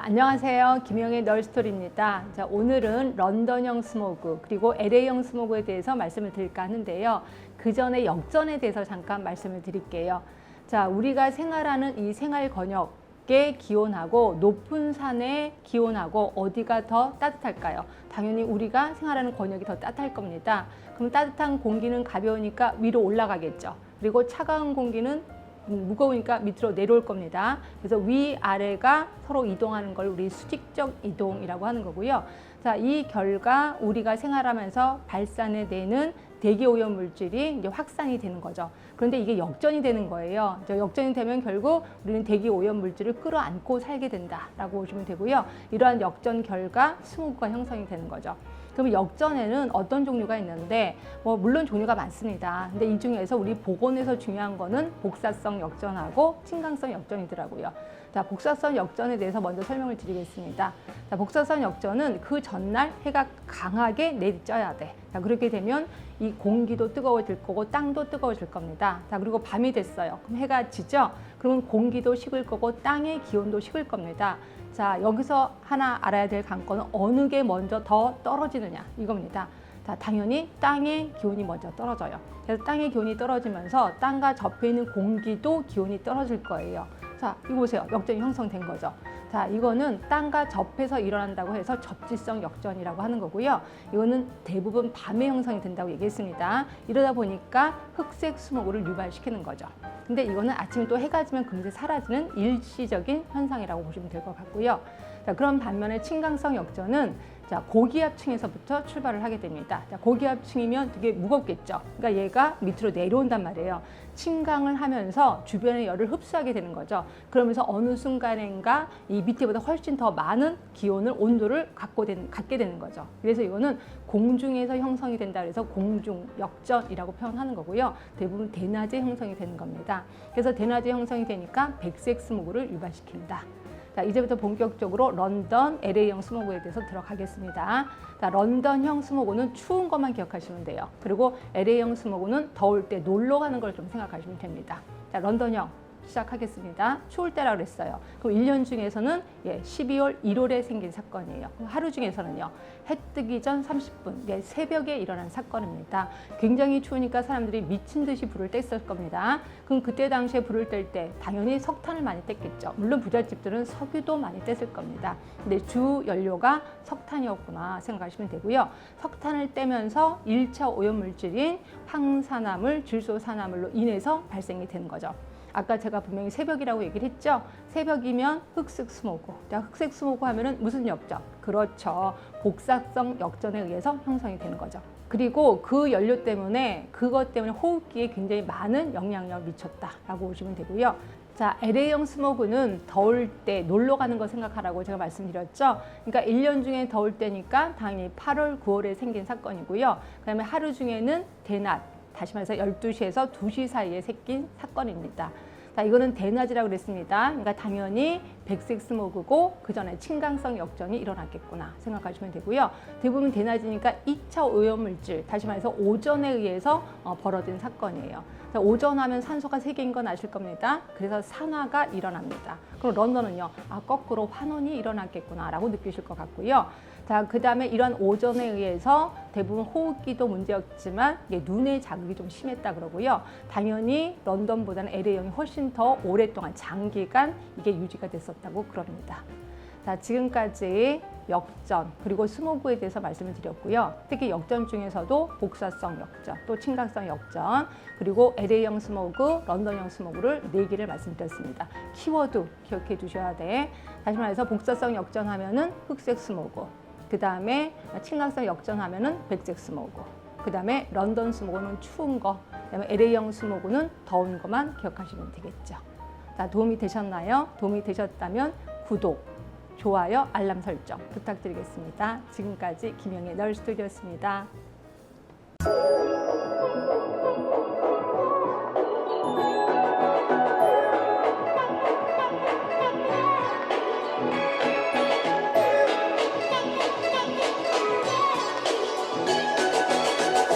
안녕하세요. 김영의 널스토리입니다. 자, 오늘은 런던형 스모그 그리고 LA형 스모그에 대해서 말씀을 드릴까 하는데요. 그 전에 역전에 대해서 잠깐 말씀을 드릴게요. 자, 우리가 생활하는 이 생활 권역의 기온하고 높은 산의 기온하고 어디가 더 따뜻할까요? 당연히 우리가 생활하는 권역이 더 따뜻할 겁니다. 그럼 따뜻한 공기는 가벼우니까 위로 올라가겠죠. 그리고 차가운 공기는 무거우니까 밑으로 내려올 겁니다. 그래서 위아래가 서로 이동하는 걸 우리 수직적 이동이라고 하는 거고요. 자, 이 결과 우리가 생활하면서 발산해내는 대기오염 물질이 이제 확산이 되는 거죠. 그런데 이게 역전이 되는 거예요. 역전이 되면 결국 우리는 대기오염 물질을 끌어안고 살게 된다라고 보시면 되고요. 이러한 역전 결과 스모그가 형성이 되는 거죠. 그럼 역전에는 어떤 종류가 있는데 물론 종류가 많습니다. 근데 이 중에서 우리 보건에서 중요한 거는 복사성 역전하고 친강성 역전이더라고요. 자, 복사성 역전에 대해서 먼저 설명을 드리겠습니다. 자, 복사성 역전은 그 전날 해가 강하게 내리쬐야 돼. 자, 그렇게 되면 이 공기도 뜨거워질 거고 땅도 뜨거워질 겁니다. 자, 그리고 밤이 됐어요. 그럼 해가 지죠? 그러면 공기도 식을 거고 땅의 기온도 식을 겁니다. 자, 여기서 하나 알아야 될 관건은 어느 게 먼저 더 떨어지느냐 이겁니다. 자, 당연히 땅의 기온이 먼저 떨어져요. 그래서 땅의 기온이 떨어지면서 땅과 접해 있는 공기도 기온이 떨어질 거예요. 자, 이거 보세요. 역전이 형성된 거죠. 자, 이거는 땅과 접해서 일어난다고 해서 접지성 역전이라고 하는 거고요. 이거는 대부분 밤에 형성이 된다고 얘기했습니다. 이러다 보니까 흑색 스모그를 유발시키는 거죠. 근데 이거는 아침에 또 해가 지면 금세 사라지는 일시적인 현상이라고 보시면 될 것 같고요. 자, 그런 반면에 친강성 역전은 자, 고기압층에서부터 출발을 하게 됩니다. 자, 고기압층이면 되게 무겁겠죠. 그러니까 얘가 밑으로 내려온단 말이에요. 침강을 하면서 주변의 열을 흡수하게 되는 거죠. 그러면서 어느 순간인가 이 밑에보다 훨씬 더 많은 기온을, 온도를 갖게 되는 거죠. 그래서 이거는 공중에서 형성이 된다 그래서 공중 역전이라고 표현하는 거고요. 대부분 대낮에 형성이 되는 겁니다. 그래서 대낮에 형성이 되니까 백색 스모그를 유발시킨다. 자, 이제부터 본격적으로 런던 LA형 스모그에 대해서 들어가겠습니다. 자, 런던형 스모그는 추운 것만 기억하시면 돼요. 그리고 LA형 스모그는 더울 때 놀러 가는 걸 좀 생각하시면 됩니다. 자, 런던형 시작하겠습니다. 추울 때라고 그랬어요. 그럼 1년 중에서는 12월, 1월에 생긴 사건이에요. 하루 중에서는요, 해 뜨기 전 30분, 새벽에 일어난 사건입니다. 굉장히 추우니까 사람들이 미친 듯이 불을 뗐을 겁니다. 그럼 그때 당시에 불을 뗄 때 당연히 석탄을 많이 뗐겠죠. 물론 부잣집들은 석유도 많이 뗐을 겁니다. 근데 주 연료가 석탄이었구나 생각하시면 되고요. 석탄을 떼면서 1차 오염물질인 황산화물, 질소산화물로 인해서 발생이 되는 거죠. 아까 제가 분명히 새벽이라고 얘기를 했죠. 새벽이면 흑색 스모그. 자, 흑색 스모그 하면은 무슨 역전? 그렇죠. 복사성 역전에 의해서 형성이 되는 거죠. 그리고 그 연료 때문에 그것 때문에 호흡기에 굉장히 많은 영향력을 미쳤다라고 보시면 되고요. 자, LA형 스모그는 더울 때 놀러 가는 거 생각하라고 제가 말씀드렸죠. 그러니까 1년 중에 더울 때니까 당연히 8월, 9월에 생긴 사건이고요. 그다음에 하루 중에는 대낮. 다시 말해서 12시에서 2시 사이에 생긴 사건입니다. 자, 이거는 대낮이라고 그랬습니다. 그러니까 당연히 백색 스모그고 그 전에 친강성 역전이 일어났겠구나 생각하시면 되고요. 대부분 대낮이니까 2차 오염물질, 다시 말해서 오존에 의해서 벌어진 사건이에요. 자, 오존 하면 산소가 3개인 건 아실 겁니다. 그래서 산화가 일어납니다. 그럼 런던은요, 거꾸로 환원이 일어났겠구나 라고 느끼실 것 같고요. 자, 그 다음에 이런 오존에 의해서 대부분 호흡기도 문제였지만 눈의 자극이 좀 심했다 그러고요. 당연히 런던보다는 LA형이 훨씬 더 오랫동안 장기간 이게 유지가 됐었다고 그럽니다. 자, 지금까지 역전 그리고 스모그에 대해서 말씀을 드렸고요. 특히 역전 중에서도 복사성 역전, 또 친강성 역전, 그리고 LA형 스모그, 런던형 스모그를 4개를 말씀드렸습니다. 키워드 기억해 두셔야 돼. 다시 말해서 복사성 역전 하면은 흑색 스모그, 그 다음에 친강성 역전하면은 백색 스모그, 그 다음에 런던 스모그는 추운 거, 그 다음에 LA형 스모그는 더운 것만 기억하시면 되겠죠. 자, 도움이 되셨나요? 도움이 되셨다면 구독, 좋아요, 알람 설정 부탁드리겠습니다. 지금까지 김영의 널스토리였습니다.